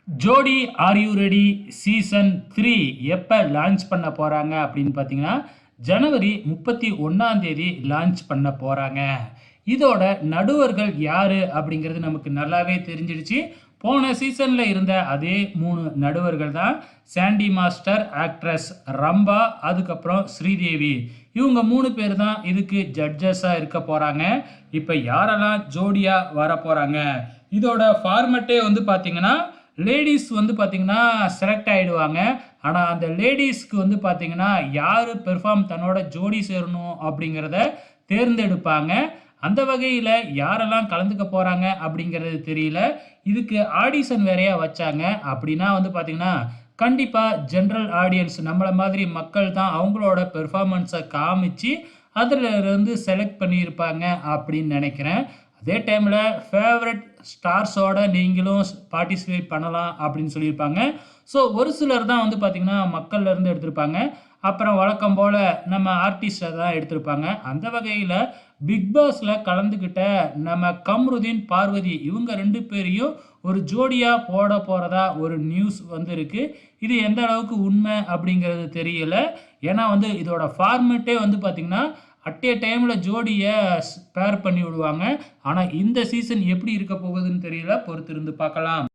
ஜோடி are you ready season 3 எப்போ launch பண்ண போகிறாங்க அப்படின்னு பார்த்தீங்கன்னா ஜனவரி 31 லான்ச் பண்ண போகிறாங்க. இதோட நடுவர்கள் யார் அப்படிங்கிறது நமக்கு நல்லாவே தெரிஞ்சிடுச்சு. போன சீசனில் இருந்த அதே 3 நடுவர்கள் தான். சாண்டி மாஸ்டர், ஆக்ட்ரஸ் ரம்பா, அதுக்கப்புறம் ஸ்ரீதேவி. இவங்க 3 பேர் தான் இதுக்கு ஜட்ஜஸாக இருக்க போகிறாங்க. இப்போ யாரெல்லாம் ஜோடியாக வர போகிறாங்க, இதோட ஃபார்மெட்டே வந்து பார்த்தீங்கன்னா லேடீஸ் வந்து பார்த்தீங்கன்னா செலக்ட் ஆகிடுவாங்க. ஆனால் அந்த லேடீஸ்க்கு வந்து பார்த்தீங்கன்னா யார் பெர்ஃபார்ம் தன்னோட ஜோடி சேரணும் அப்படிங்கிறத தேர்ந்தெடுப்பாங்க. அந்த வகையில் யாரெல்லாம் கலந்துக்க போகிறாங்க அப்படிங்கிறது தெரியல. இதுக்கு ஆடிஷன் வேறையா வச்சாங்க. அப்படின்னா வந்து பார்த்தீங்கன்னா கண்டிப்பாக ஜென்ரல் ஆடியன்ஸ் நம்மளை மாதிரி மக்கள் தான் அவங்களோட பெர்ஃபார்மன்ஸை காமிச்சு அதில் இருந்து செலக்ட் பண்ணியிருப்பாங்க அப்படின்னு நினைக்கிறேன். அதே டைமில் ஃபேவரட் ஸ்டார்ஸோட நீங்களும் பார்ட்டிசிபேட் பண்ணலாம் அப்படின்னு சொல்லியிருப்பாங்க. ஸோ ஒரு சிலர் தான் வந்து பார்த்திங்கன்னா மக்கள்லேருந்து எடுத்திருப்பாங்க. அப்புறம் வழக்கம் போல் நம்ம ஆர்டிஸ்டை தான் எடுத்திருப்பாங்க. அந்த வகையில் பிக் பாஸில் கலந்துக்கிட்ட நம்ம கம்ருதீன், பார்வதி இவங்க 2 பேரையும் ஒரு ஜோடியாக போட போகிறதா ஒரு நியூஸ் வந்திருக்கு. இது எந்த அளவுக்கு உண்மை அப்படிங்கிறது தெரியல. ஏன்னா வந்து இதோட ஃபார்மேட்டே வந்து பார்த்திங்கன்னா அட் ஏ டைமில் ஜோடியை பேர் பண்ணி விடுவாங்க. ஆனால் இந்த சீசன் எப்படி இருக்க போகுதுன்னு தெரியல, பொறுத்திருந்து பார்க்கலாம்.